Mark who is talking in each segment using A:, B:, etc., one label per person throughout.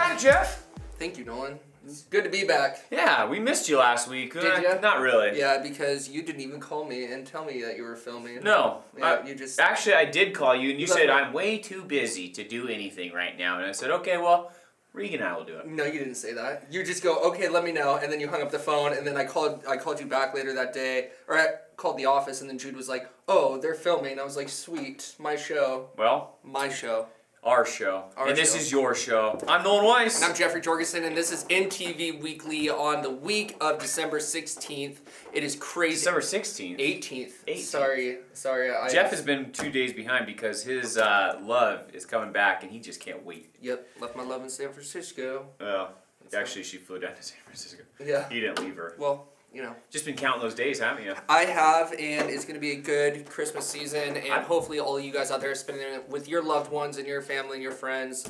A: back, Jeff.
B: Thank you, Nolan. It's good to be back.
A: Yeah, we missed you last week.
B: Did you?
A: Not really.
B: Yeah, because you didn't even call me and tell me that you were filming.
A: No.
B: Yeah, you just...
A: Actually, I did call you, and you said, I'm way too busy to do anything right now. And I said, okay, well, Regan and I will do it.
B: No, you didn't say that. You just go, okay, let me know, and then you hung up the phone, and then I called you back later that day, or I called the office, and then Jude was like, oh, they're filming. I was like, sweet, my show.
A: Well?
B: My show.
A: Our show. This is your show. I'm Nolan Weiss.
B: And I'm Jeffrey Jorgensen, and this is INTV Weekly on the week of December 16th. It is crazy.
A: December 16th?
B: 18th. Sorry.
A: Jeff has been 2 days behind because his love is coming back, and he just can't wait.
B: Yep, left my love in San Francisco.
A: Well, actually, she flew down to San Francisco.
B: Yeah.
A: He didn't leave her.
B: Well, you know.
A: Just been counting those days, haven't you?
B: I have, and it's going to be a good Christmas season, and hopefully all of you guys out there are spending it with your loved ones and your family and your friends.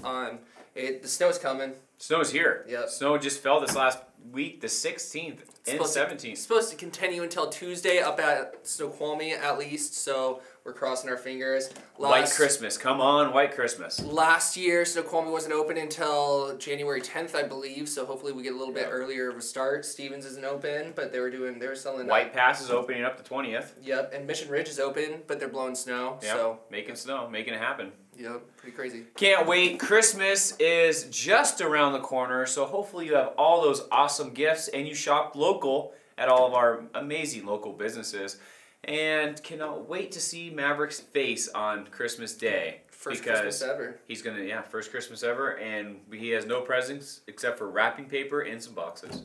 B: The snow's coming.
A: Snow's here.
B: Yep.
A: Snow just fell this last week, the 16th and 17th.
B: It's supposed to continue until Tuesday up at Snoqualmie at least, so we're crossing our fingers.
A: White Christmas. Come on, White Christmas.
B: Last year, Snoqualmie wasn't open until January 10th, I believe, so hopefully we get a little bit earlier of a start. Stevens isn't open, but they were selling...
A: White Pass is opening up the 20th.
B: Yep, and Mission Ridge is open, but they're blowing snow,
A: yep.
B: So...
A: making snow, making it happen.
B: Yep, pretty crazy.
A: Can't wait. Christmas is just around the corner, so hopefully you have all those awesome gifts and you shop local at all of our amazing local businesses. And cannot wait to see Maverick's face on Christmas Day.
B: First Christmas ever.
A: He's gonna, first Christmas ever, and he has no presents except for wrapping paper and some boxes.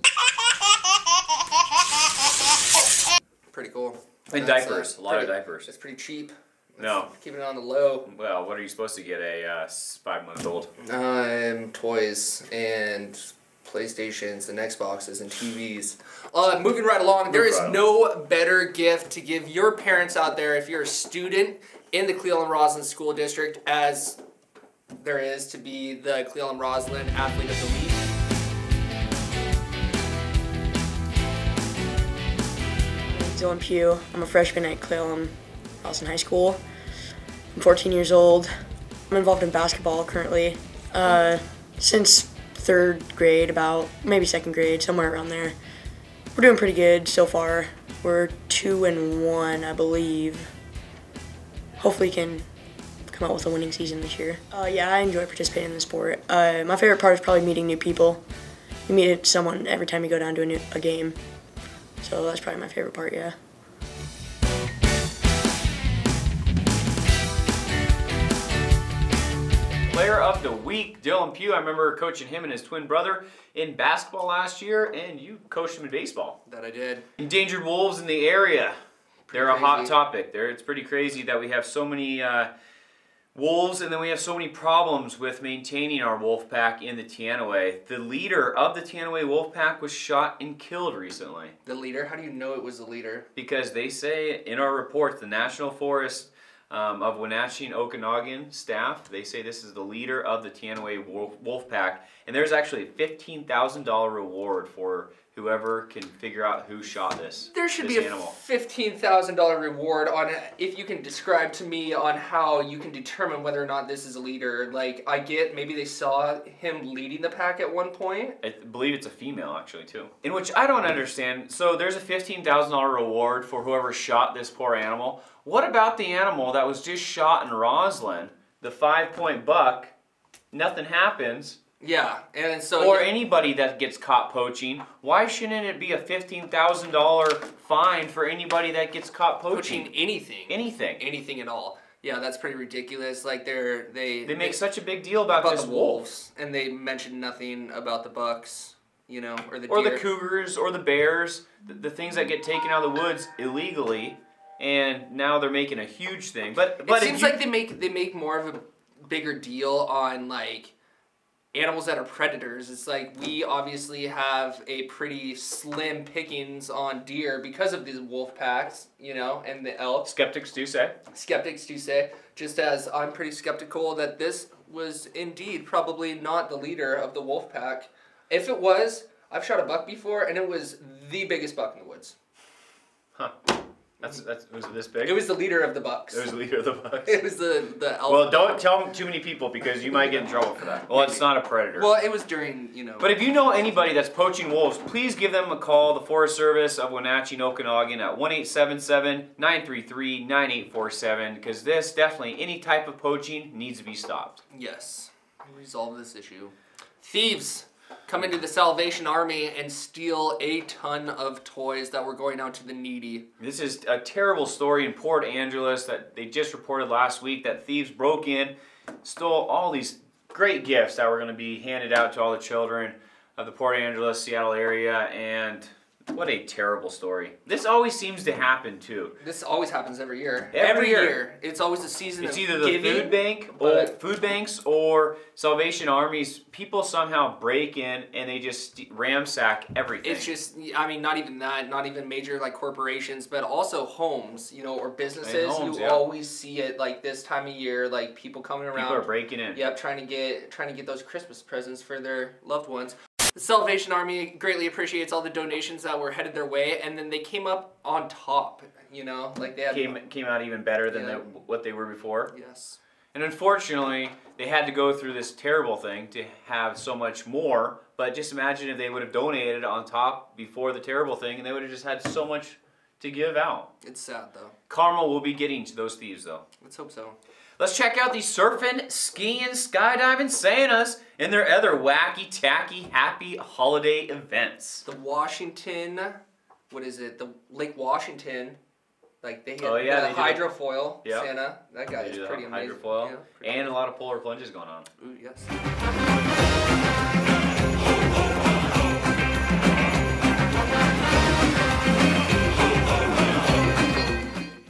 B: Pretty cool.
A: And diapers, a lot of diapers.
B: It's pretty cheap.
A: No.
B: Keeping it on the low.
A: Well, what are you supposed to get a 5-month-old?
B: Toys and PlayStations and Xboxes and TVs. Moving right along, there is no better gift to give your parents out there if you're a student in the Cleveland-Roslyn School District as there is to be the Cleveland-Roslyn Athlete of the Week.
C: Dylan Pugh. I'm a freshman at Cleveland-Roslyn High School. I'm 14 years old. I'm involved in basketball currently. Since 3rd grade, about maybe 2nd grade, somewhere around there. We're doing pretty good so far. We're 2-1, I believe. Hopefully can come out with a winning season this year. Yeah, I enjoy participating in the sport. My favorite part is probably meeting new people. You meet someone every time you go down to a game. So that's probably my favorite part, yeah.
A: Player of the Week, Dylan Pugh. I remember coaching him and his twin brother in basketball last year, and you coached him in baseball.
B: That I did.
A: Endangered wolves in the area. They're a hot topic. It's pretty crazy that we have so many wolves, and then we have so many problems with maintaining our wolf pack in the Teanaway. The leader of the Teanaway wolf pack was shot and killed recently.
B: The leader? How do you know it was the leader?
A: Because they say in our report, the National Forest of Wenatchee and Okanagan staff, they say this is the leader of the Teanaway wolf pack, and there's actually a $15,000 reward for whoever can figure out who shot this.
B: There should be a $15,000 reward on it if you can describe to me on how you can determine whether or not this is a leader. Like, I get maybe they saw him leading the pack at one point.
A: I believe it's a female actually too. In which I don't understand. So there's a $15,000 reward for whoever shot this poor animal. What about the animal that was just shot in Roslyn, the 5-point buck? Nothing happens.
B: Yeah, and so...
A: Or anybody that gets caught poaching. Why shouldn't it be a $15,000 fine for anybody that gets caught poaching?
B: Poaching anything.
A: Anything.
B: Anything at all. Yeah, that's pretty ridiculous. Like, they
A: make such a big deal about this
B: the wolves, and they mention nothing about the bucks, you know, or the deer.
A: Or the cougars, or the bears, the things that get taken out of the woods illegally, and now they're making a huge thing. But
B: it seems like they make more of a bigger deal on, like, animals that are predators. It's like we obviously have a pretty slim pickings on deer because of these wolf packs, you know, and the elk.
A: Skeptics do say.
B: Skeptics do say, just as I'm pretty skeptical that this was indeed probably not the leader of the wolf pack. If it was, I've shot a buck before and it was the biggest buck in the woods.
A: Huh. Was it this big?
B: It was the leader of the Bucks.
A: It was the leader of the Bucks.
B: It was the alpha.
A: Well, don't tell too many people because you might get in trouble for that. Well, it's not a predator.
B: Well, it was during, you know.
A: But if you know anybody that's poaching wolves, please give them a call, the Forest Service of Wenatchee and Okanagan at 1-877-933-9847, because this definitely, any type of poaching needs to be stopped.
B: Yes. Resolve this issue. Thieves come into the Salvation Army and steal a ton of toys that were going out to the needy.
A: This is a terrible story in Port Angeles that they just reported last week that thieves broke in, stole all these great gifts that were going to be handed out to all the children of the Port Angeles, Seattle area, and what a terrible story. This always seems to happen too.
B: This always happens every year.
A: Every year.
B: It's always a season of
A: giving. It's either the food banks or Salvation Armies. People somehow break in and they just ransack everything.
B: It's just, I mean, not even that, not even major like corporations, but also homes, you know, or businesses. You always see it like this time of year, like people coming around.
A: People are breaking in.
B: Yep, trying to get those Christmas presents for their loved ones. The Salvation Army greatly appreciates all the donations that were headed their way, and then they came up on top, you know, like they had
A: came out even better than what they were before.
B: Yes.
A: And unfortunately, they had to go through this terrible thing to have so much more, but just imagine if they would have donated on top before the terrible thing, and they would have just had so much to give out.
B: It's sad, though.
A: Karma will be getting to those thieves, though.
B: Let's hope so.
A: Let's check out these surfing, skiing, skydiving Santas and their other wacky, tacky, happy holiday events.
B: The Washington, what is it? The Lake Washington, like they hit the hydrofoil Santa. That guy is pretty amazing.
A: Hydrofoil, yeah, and a lot of polar plunges going on.
B: Ooh, yes.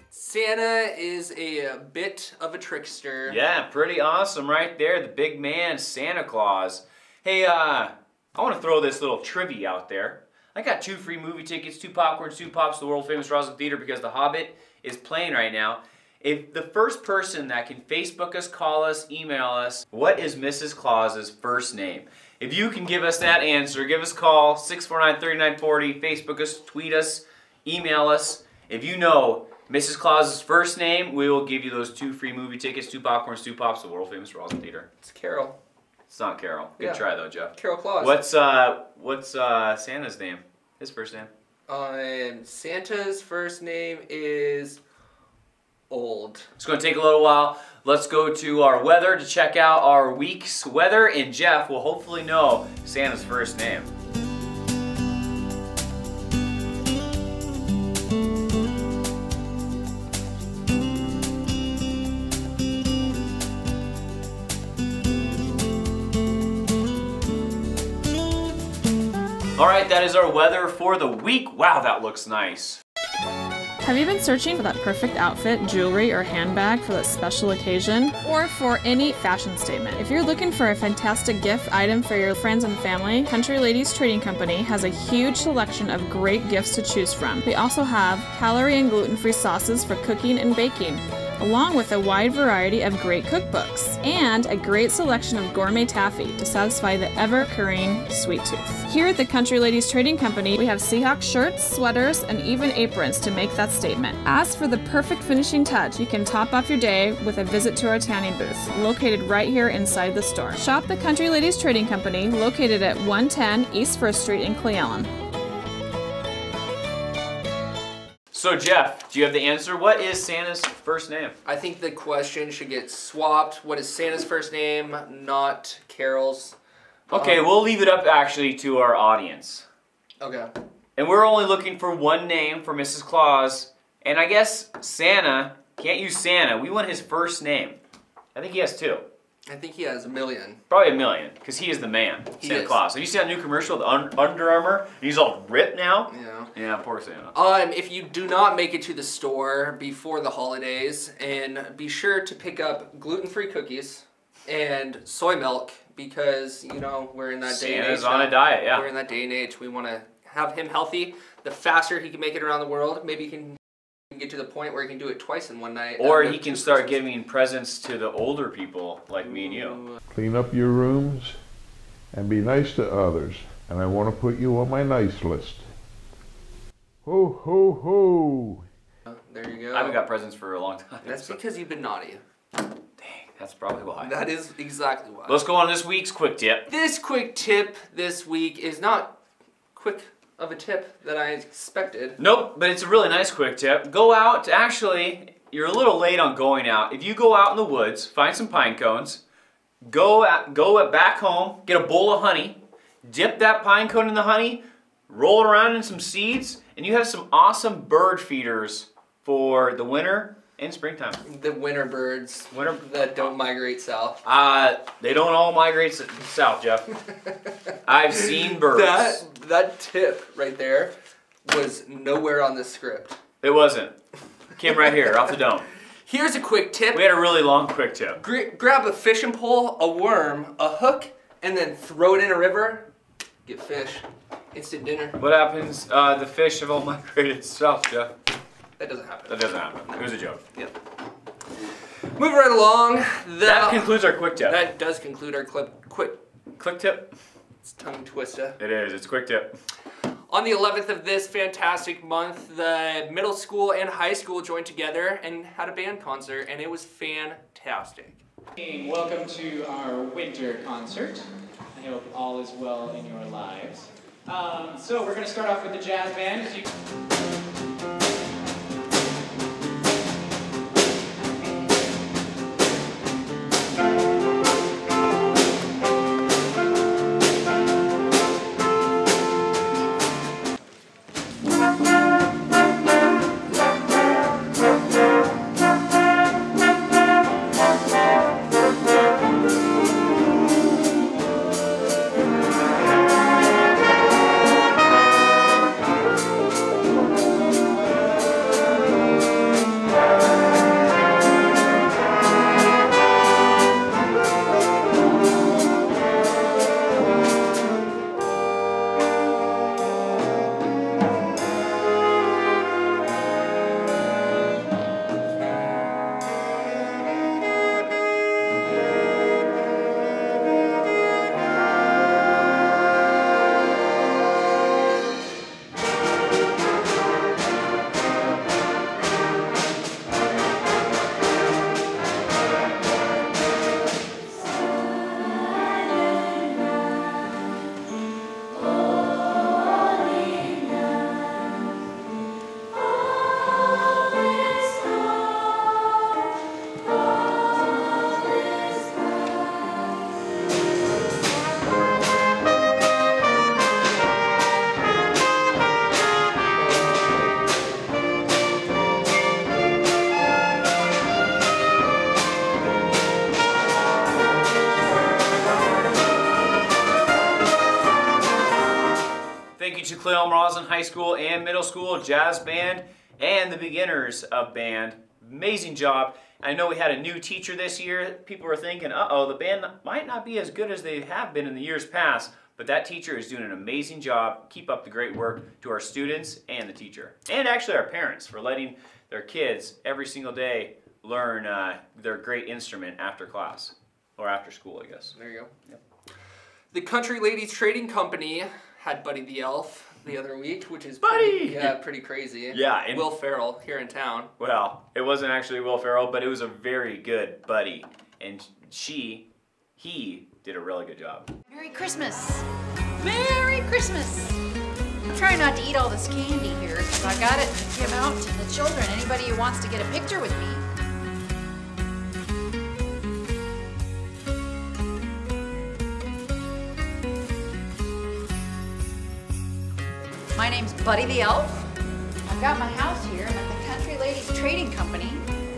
B: Santa is a bit of a trickster.
A: Yeah, pretty awesome right there. The big man, Santa Claus. Hey, I want to throw this little trivia out there. I got 2 free movie tickets, 2 popcorns, 2 pops to the world famous Roslyn Theater because The Hobbit is playing right now. If the first person that can Facebook us, call us, email us, what is Mrs. Claus's first name? If you can give us that answer, give us a call, 649-3940, Facebook us, tweet us, email us. If you know Mrs. Claus's first name, we will give you those 2 free movie tickets, 2 popcorns, 2 pops to the world famous Roslyn Theater.
B: It's Carol.
A: It's not Carol. Good try though, Jeff.
B: Carol Claus.
A: What's Santa's name? His first name?
B: Santa's first name is Old.
A: It's going to take a little while. Let's go to our weather to check out our week's weather, and Jeff will hopefully know Santa's first name. Alright, that is our weather for the week. Wow, that looks nice.
D: Have you been searching for that perfect outfit, jewelry, or handbag for that special occasion? Or for any fashion statement? If you're looking for a fantastic gift item for your friends and family, Country Ladies Trading Company has a huge selection of great gifts to choose from. We also have calorie and gluten-free sauces for cooking and baking, along with a wide variety of great cookbooks, and a great selection of gourmet taffy to satisfy the ever-recurring sweet tooth. Here at the Country Ladies Trading Company, we have Seahawk shirts, sweaters, and even aprons to make that statement. As for the perfect finishing touch, you can top off your day with a visit to our tanning booth, located right here inside the store. Shop the Country Ladies Trading Company, located at 110 East 1st Street in Cle Elum.
A: So Jeff, do you have the answer? What is Santa's first name?
B: I think the question should get swapped. What is Santa's first name, not Carol's?
A: Okay, we'll leave it up actually to our audience.
B: Okay.
A: And we're only looking for one name for Mrs. Claus. And I guess Santa, can't use Santa. We want his first name. I think he has 2.
B: I think he has 1 million.
A: Probably 1 million, because he is the man, Santa Claus. Have you seen that new commercial, the Under Armour? And he's all ripped now?
B: Yeah.
A: Yeah, poor Santa.
B: If you do not make it to the store before the holidays, and be sure to pick up gluten-free cookies and soy milk, because, you know, we're in that day and age.
A: Santa's on a diet, yeah.
B: We're in that day and age. We want to have him healthy. The faster he can make it around the world, maybe he can get to the point where he can do it twice in one night.
A: Or he can start giving presents to the older people like me and you.
E: Clean up your rooms and be nice to others. And I want to put you on my nice list. Ho, ho, ho.
B: There you go.
A: I haven't got presents for a long time.
B: That's because you've been naughty.
A: Dang, that's probably why.
B: That is exactly why.
A: Let's go on this week's quick tip.
B: This quick tip this week is not quick of a tip that I expected.
A: Nope, but it's a really nice quick tip. Go out, actually, you're a little late on going out. If you go out in the woods, find some pine cones, go back home, get a bowl of honey, dip that pine cone in the honey, roll it around in some seeds, and you have some awesome bird feeders for the winter and springtime.
B: The winter birds that don't migrate south.
A: They don't all migrate south, Jeff. I've seen birds.
B: That tip right there was nowhere on the script.
A: It wasn't. Came right here, off the dome.
B: Here's a quick tip.
A: We had a really long quick tip.
B: Grab a fishing pole, a worm, a hook, and then throw it in a river. Get fish. Instant dinner.
A: What happens? The fish have all migrated south, Jeff.
B: That doesn't happen.
A: That doesn't happen. It was a joke.
B: Yep. Moving right along.
A: That concludes our quick tip.
B: That does conclude our
A: Quick tip?
B: It's tongue twister.
A: It is. It's a quick tip.
B: On the 11th of this fantastic month, the middle school and high school joined together and had a band concert, and it was fantastic.
F: Welcome to our winter concert. I hope all is well in your lives. So we're going to start off with the jazz band.
A: Thank you to Clelm Roslyn High School and Middle School Jazz Band and the beginners of band. Amazing job. I know we had a new teacher this year. People were thinking, uh-oh, the band might not be as good as they have been in the years past, but that teacher is doing an amazing job. Keep up the great work to our students and the teacher. And actually our parents for letting their kids every single day learn their great instrument after class. Or after school, I guess.
B: There you go.
A: Yep.
B: The Country Ladies Trading Company had Buddy the Elf the other week, which is
A: Buddy!
B: pretty crazy.
A: Yeah. And
B: Will Ferrell here in town.
A: well, it wasn't actually Will Ferrell, but it was a very good Buddy. And he did a really good job.
G: Merry Christmas! Merry Christmas! I'm trying not to eat all this candy here, because I got it to give out to the children. Anybody who wants to get a picture with me. My name's Buddy the Elf. I've got my house here. I'm at the Country Ladies Trading Company.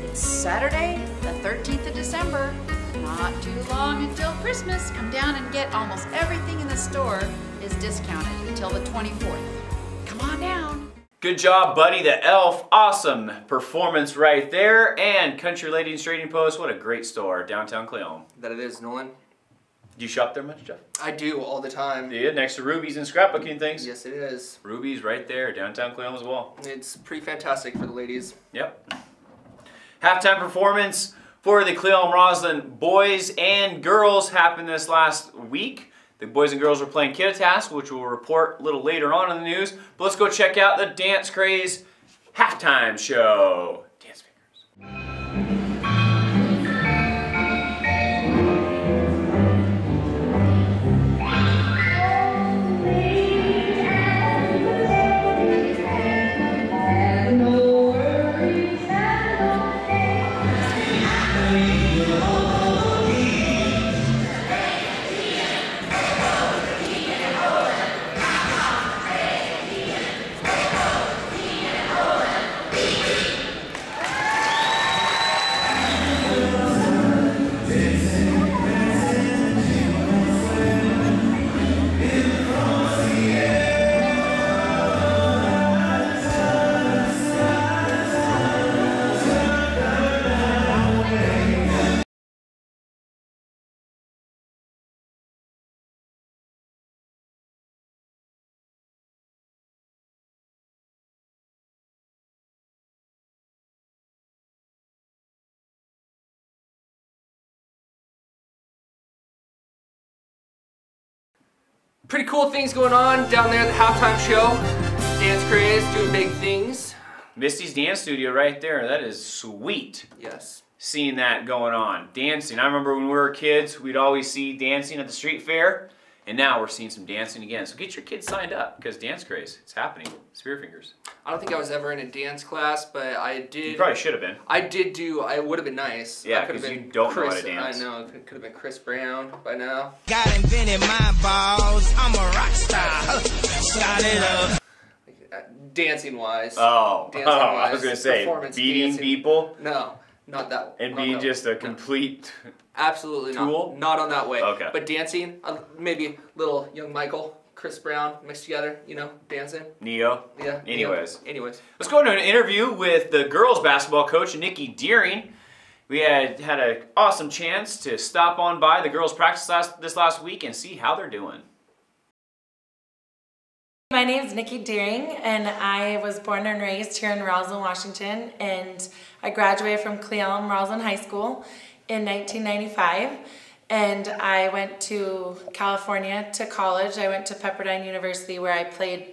G: It's Saturday, the 13th of December. Not too long until Christmas. Come down and get almost everything in the store is discounted until the 24th. Come on down.
A: Good job, Buddy the Elf. Awesome performance right there. And Country Ladies Trading Post, what a great store, downtown Cleon.
B: That it is, Nolan.
A: Do you shop there much, Jeff?
B: I do all the time.
A: Yeah, next to Ruby's and scrapbooking things.
B: Yes, it is.
A: Ruby's right there, downtown Cleon as well.
B: It's pretty fantastic for the ladies.
A: Yep. Halftime performance for the Cleon Roslyn boys and girls happened this last week. The boys and girls were playing Kittitas, which we'll report a little later on in the news. But let's go check out the Dance Craze halftime show. Dance fingers.
B: Pretty cool things going on down there at the halftime show. Dance craze, doing big things.
A: Misty's dance studio right there. That is sweet.
B: Yes.
A: Seeing that going on. Dancing. I remember when we were kids, we'd always see dancing at the street fair. And now we're seeing some dancing again. So get your kids signed up because dance craze. It's happening. Spear fingers.
B: I don't think I was ever in a dance class, but I did.
A: You probably should have been.
B: I did do. It would have been nice.
A: Yeah, because you don't know how to dance.
B: I know. Could have been Chris Brown by now.
H: Got invented my balls. I'm a rock star. Start it up.
B: Dancing wise.
A: I was gonna say beating
B: dancing.
A: people.
B: No, not that.
A: And being
B: that
A: just a complete.
B: Absolutely
A: tool?
B: Not on that way.
A: Okay.
B: But dancing, maybe little young Michael, Chris Brown mixed together, you know, dancing.
A: Neo.
B: Yeah.
A: Anyways.
B: Let's
A: go to an interview with the girls basketball coach, Nikki Deering. We had an awesome chance to stop on by the girls practice this last week and see how they're doing.
I: My name is Nikki Deering, and I was born and raised here in Roslyn, Washington, and I graduated from Cleveland Roslyn High School in 1995, and I went to California to college. I went to Pepperdine University where I played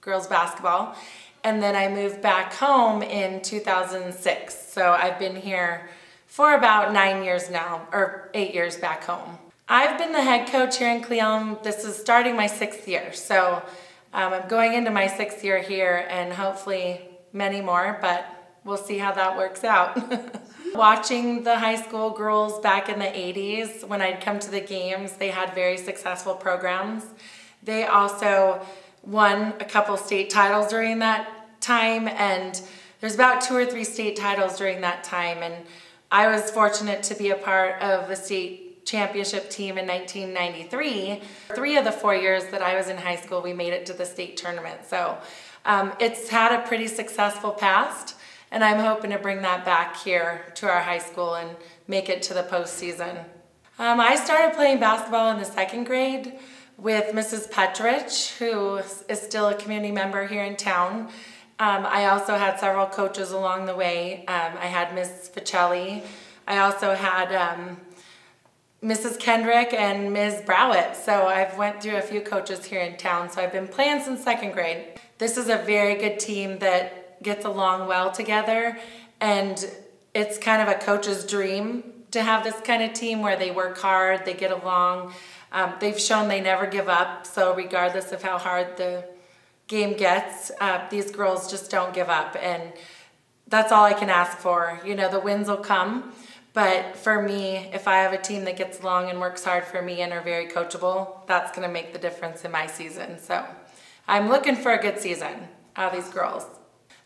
I: girls basketball, and then I moved back home in 2006. So I've been here for about 9 years now, or 8 years back home. I've been the head coach here in Cleveland. This is starting my 6th year, so I'm going into my 6th year here and hopefully many more, but we'll see how that works out. Watching the high school girls back in the 80s, when I'd come to the games, they had very successful programs. They also won a couple state titles during that time, and there's about 2 or 3 state titles during that time, and I was fortunate to be a part of the state championship team in 1993. 3 of the 4 years that I was in high school, we made it to the state tournament. So it's had a pretty successful past, and I'm hoping to bring that back here to our high school and make it to the postseason. I started playing basketball in the 2nd grade with Mrs. Petrich, who is still a community member here in town. I also had several coaches along the way. I had Ms. Ficelli. I also had Mrs. Kendrick and Ms. Browett. So I've went through a few coaches here in town. So I've been playing since 2nd grade. This is a very good team that gets along well together, and it's kind of a coach's dream to have this kind of team where they work hard, they get along. They've shown they never give up, so regardless of how hard the game gets, these girls just don't give up, and that's all I can ask for. You know, the wins will come, but for me, if I have a team that gets along and works hard for me and are very coachable, that's going to make the difference in my season. So I'm looking for a good season out of these girls.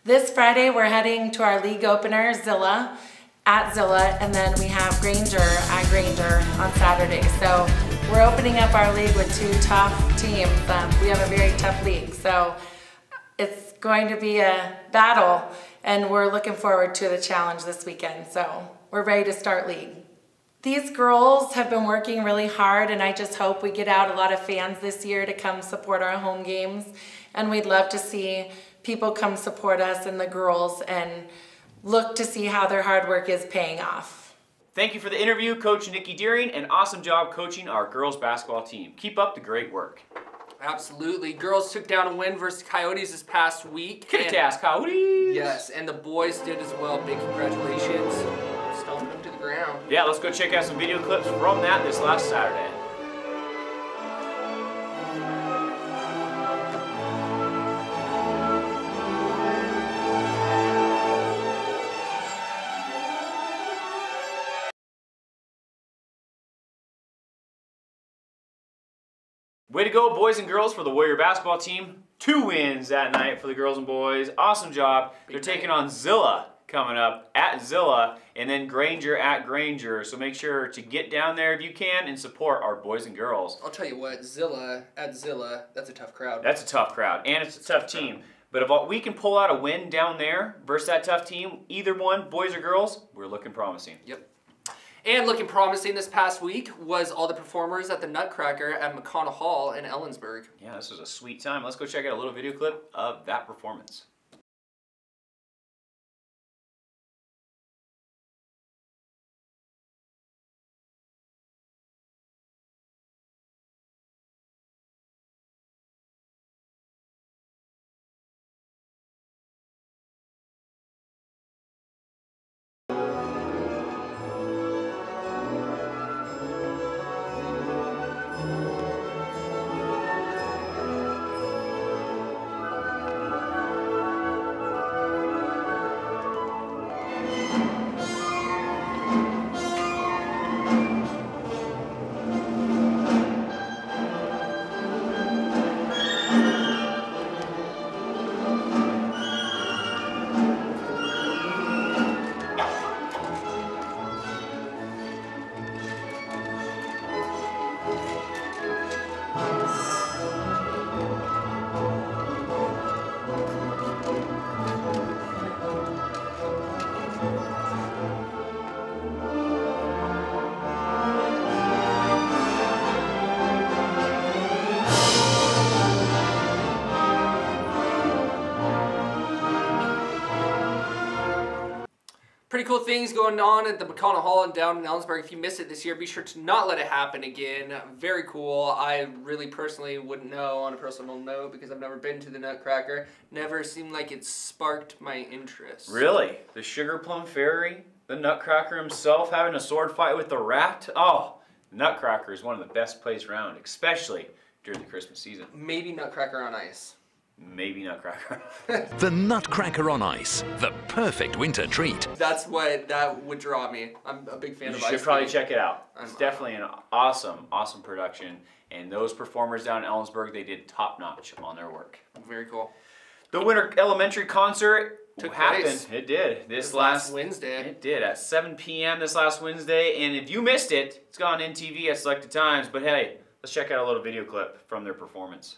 I: This Friday, we're heading to our league opener, Zilla, at Zilla, and then we have Granger at Granger on Saturday. So we're opening up our league with 2 tough teams. We have a very tough league, so it's going to be a battle, and we're looking forward to the challenge this weekend. So we're ready to start league. These girls have been working really hard, and I just hope we get out a lot of fans this year to come support our home games, and we'd love to see people come support us and the girls and look to see how their hard work is paying off.
A: Thank you for the interview, Coach Nikki Deering, and awesome job coaching our girls basketball team. Keep up the great work.
B: Absolutely. Girls took down a win versus Coyotes this past week.
A: Kick-ass Coyotes!
B: Yes, and the boys did as well. Big congratulations. Stomping them to the ground.
A: Yeah, let's go check out some video clips from that this last Saturday. Way to go, boys and girls, for the Warrior basketball team. 2 wins that night for the girls and boys. Awesome job. They're taking on Zilla coming up at Zilla, and then Granger at Granger. So make sure to get down there if you can and support our boys and girls.
B: I'll tell you what, Zilla at Zilla, that's a tough crowd.
A: That's a tough crowd, and it's a tough team. But if we can pull out a win down there versus that tough team, either one, boys or girls, we're looking promising.
B: Yep. And looking promising this past week was all the performers at the Nutcracker at McConnell Hall in Ellensburg.
A: Yeah, this was a sweet time. Let's go check out a little video clip of that performance.
B: Pretty cool things going on at the McConnell Hall and down in Ellensburg. If you missed it this year, be sure to not let it happen again. Very cool. I really personally wouldn't know on a personal note because I've never been to the Nutcracker. Never seemed like it sparked my interest.
A: Really? The Sugar Plum Fairy? The Nutcracker himself having a sword fight with the rat? Oh, the Nutcracker is one of the best plays around, especially during the Christmas season.
B: Maybe Nutcracker on ice.
A: Maybe Nutcracker.
J: The Nutcracker on ice, the perfect winter treat.
B: That would draw me. I'm a big fan of ice.
A: You should probably check it out. It's definitely an awesome, awesome production. And those performers down in Ellensburg, they did top notch on their work.
B: Very cool.
A: The Winter Elementary concert happened.
B: Place.
A: It did. This
B: last Wednesday.
A: It did at 7 p.m. this last Wednesday. And if you missed it, it's gone on INTV at selected times. But hey, let's check out a little video clip from their performance.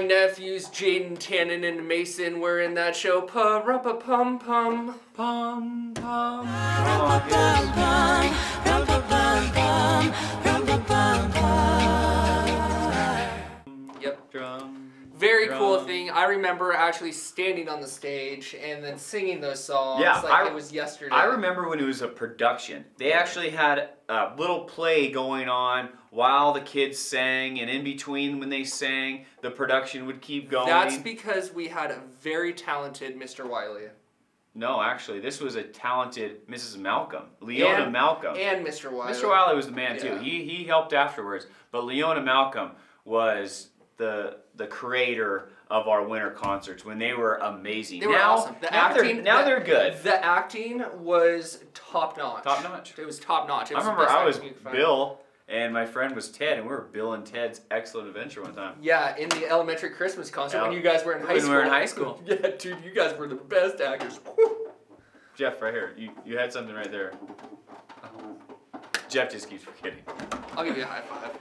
B: nephews, Jaden, Tannen, and Mason, were in that show. Pa-ra-pa-pum-pum.
A: Pum-pum.
B: Yep.
A: Drum.
B: Very cool thing. I remember actually standing on the stage and then singing those songs it was yesterday.
A: I remember when it was a production. They actually had a little play going on while the kids sang, and in between when they sang, the production would keep going.
B: That's because we had a very talented Mr. Wiley.
A: No, actually, this was a talented Mrs. Malcolm. Leona Malcolm.
B: And Mr. Wiley.
A: Mr. Wiley was the man too. He helped afterwards. But Leona Malcolm was the creator of our winter concerts when they were amazing.
B: They were awesome.
A: Now they're good.
B: The acting was top notch.
A: Top notch.
B: It was top notch.
A: I remember I was Bill and my friend was Ted, and we were Bill and Ted's Excellent Adventure one time.
B: Yeah, in the elementary Christmas concert when you guys were in high school.
A: When we were in high school.
B: Yeah, dude, you guys were the best actors.
A: Jeff, right here. You had something right there. Jeff just keeps forgetting.
B: I'll give you a high five.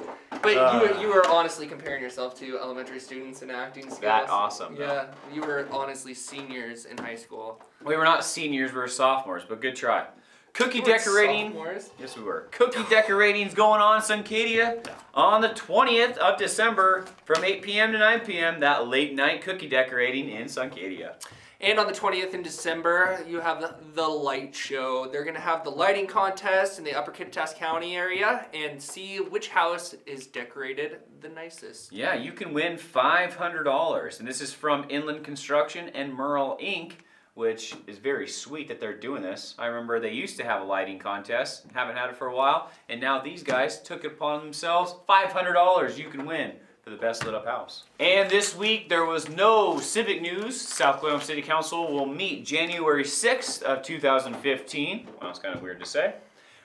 B: But you were honestly comparing yourself to elementary students in acting skills.
A: That awesome.
B: Yeah, you were honestly seniors in high school.
A: We were not seniors, we were sophomores, but good try. Cookie decorating.
B: Sophomores?
A: Yes, we were. Cookie decorating's going on in Suncadia on the 20th of December from 8 p.m. to 9 p.m. That late night cookie decorating in Suncadia.
B: And on the 20th in December, you have the light show. They're going to have the lighting contest in the Upper Kittitas County area and see which house is decorated the nicest.
A: Yeah, you can win $500. And this is from Inland Construction and Merle Inc., which is very sweet that they're doing this. I remember they used to have a lighting contest, haven't had it for a while, and now these guys took it upon themselves. $500 you can win for the best lit up house. And this week there was no civic news. South Cle Elum City Council will meet January 6th of 2015. Well, that's kind of weird to say.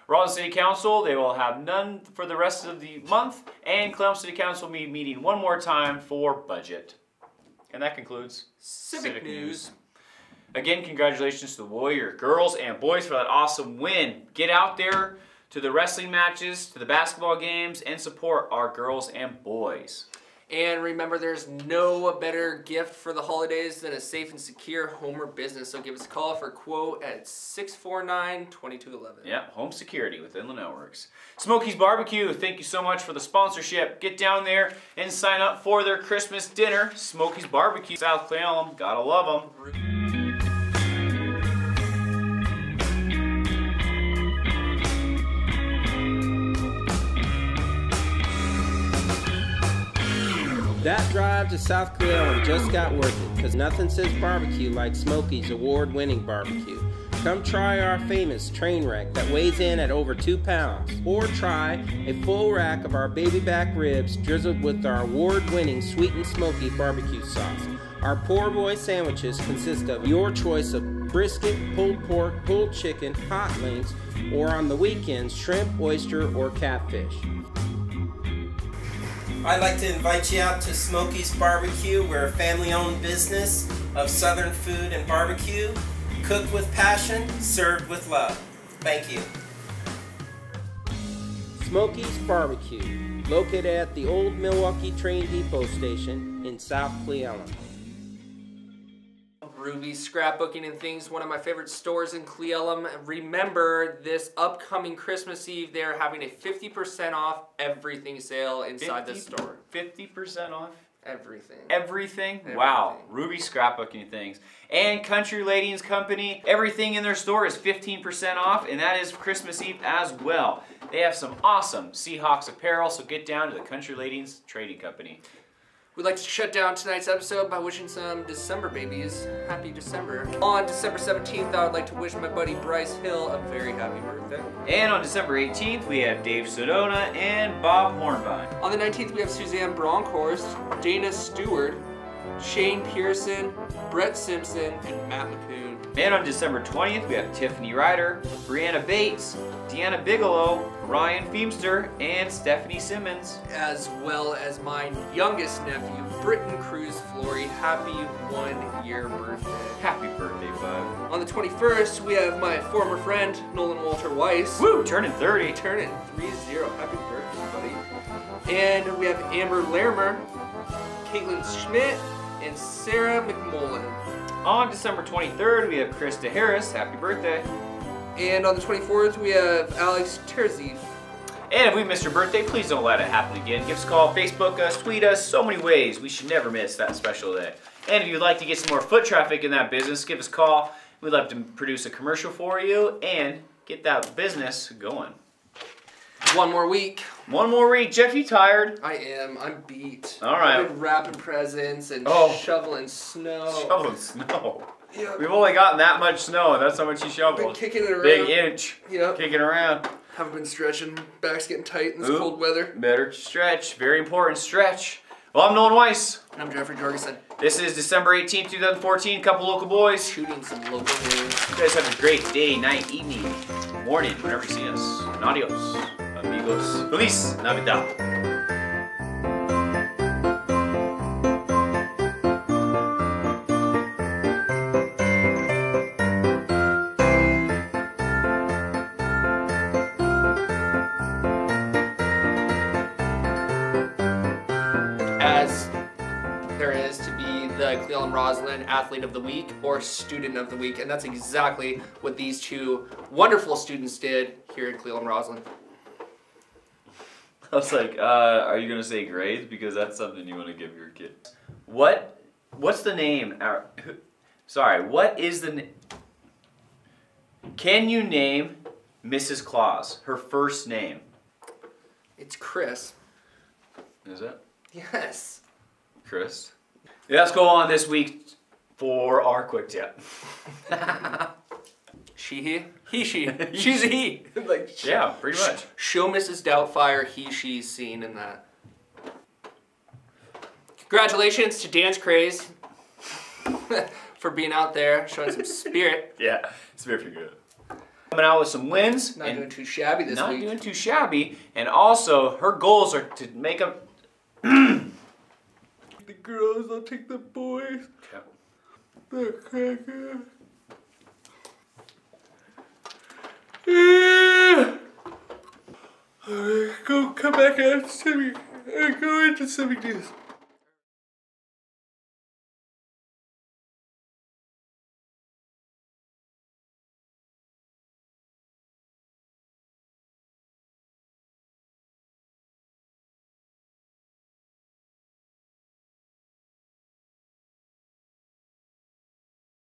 A: Rollins City Council, they will have none for the rest of the month, and Cle Elum City Council will be meeting one more time for budget. And that concludes
B: Civic News.
A: Again, congratulations to the Warrior girls and boys for that awesome win. Get out there to the wrestling matches, to the basketball games, and support our girls and boys.
B: And remember, there's no better gift for the holidays than a safe and secure home or business. So give us a call for a quote at 649-2211.
A: Yeah, home security with Inland Networks. Smokey's Barbecue, thank you so much for the sponsorship. Get down there and sign up for their Christmas dinner. Smokey's Barbecue, South Cle Elum, gotta love them.
K: That drive to South Cle Elum just got worth it, because nothing says barbecue like Smokey's award-winning barbecue. Come try our famous train wreck that weighs in at over 2 pounds, or try a full rack of our baby back ribs drizzled with our award-winning sweet and smoky barbecue sauce. Our poor boy sandwiches consist of your choice of brisket, pulled pork, pulled chicken, hot links, or on the weekends, shrimp, oyster, or catfish.
L: I'd like to invite you out to Smokey's Barbecue. We're a family-owned business of Southern food and barbecue, cooked with passion, served with love. Thank you.
K: Smokey's Barbecue, located at the old Milwaukee Train Depot Station in South Cle Elum.
B: Ruby's Scrapbooking and Things, one of my favorite stores in Cle Elum. Remember, this upcoming Christmas Eve, they're having a 50% off everything sale inside the store.
A: 50% off?
B: Everything.
A: Everything? Wow. Ruby's Scrapbooking and Things. And Country Ladies Company, everything in their store is 15% off, and that is Christmas Eve as well. They have some awesome Seahawks apparel, so get down to the Country Ladies Trading Company.
B: We'd like to shut down tonight's episode by wishing some December babies happy December. On December 17th, I would like to wish my buddy Bryce Hill a very happy birthday.
A: And on December 18th, we have Dave Sedona and Bob Hornbein.
B: On the 19th, we have Suzanne Bronkhorst, Dana Stewart, Shane Pearson, Brett Simpson, and Matt McCoon.
A: And on December 20th, we have Tiffany Ryder, Brianna Bates, Deanna Bigelow, Ryan Feemster, and Stephanie Simmons.
B: As well as my youngest nephew, Britton Cruz Flory. Happy 1-year birthday.
A: Happy birthday, bud.
B: On the 21st, we have my former friend, Nolan Walter Weiss.
A: Woo! Turning 30.
B: Turning 30. Happy birthday, buddy. And we have Amber Larimer, Caitlin Schmidt, and Sarah McMullen.
A: On December 23rd, we have Krista Harris. Happy birthday.
B: And on the 24th, we have Alex Terzi.
A: And if we missed your birthday, please don't let it happen again. Give us a call, Facebook us, tweet us, so many ways. We should never miss that special day. And if you'd like to get some more foot traffic in that business, give us a call. We'd love to produce a commercial for you and get that business going.
B: One more week.
A: One more week. Jeff, you tired?
B: I am. I'm beat.
A: All right.
B: I've been wrapping presents and shoveling snow.
A: Shoveling snow.
B: Yeah.
A: We've only gotten that much snow, and that's how much you shoveled.
B: Been kicking it around.
A: Big inch.
B: Yep.
A: Kicking around.
B: Haven't been stretching. Back's getting tight in this cold weather.
A: Better stretch. Very important stretch. Well, I'm Nolan Weiss.
B: And I'm Jeffrey Jorgensen.
A: This is December 18th, 2014. Couple local boys.
B: Shooting some local news.
A: You guys have a great day, night, evening, morning, whenever you see us. And adios, amigos. Feliz Navidad.
B: As there is to be the Cleveland Roslyn Athlete of the Week or Student of the Week, and that's exactly what these two wonderful students did here at Cleveland Roslyn.
A: I was like, are you gonna say grades? Because that's something you want to give your kid. What's the name? Sorry, what is the name? Can you name Mrs. Claus? Her first name?
B: It's Chris.
A: Is it?
B: Yes.
A: Chris? Yeah, let's go on this week for our quick tip.
B: She, he? He, she. She's a he. Like,
A: yeah, pretty much.
B: Show Mrs. Doubtfire he, she's seen in that. Congratulations to Dance Craze for being out there, showing some spirit.
A: Yeah, spirit for good. Coming out with some wins.
B: Not doing too shabby this week.
A: Not doing too shabby. And also, her goals are to make them...
B: The girls, I'll take the boys.
A: Okay.
B: The cracker. Alright, go come back out to me. Go into civic news.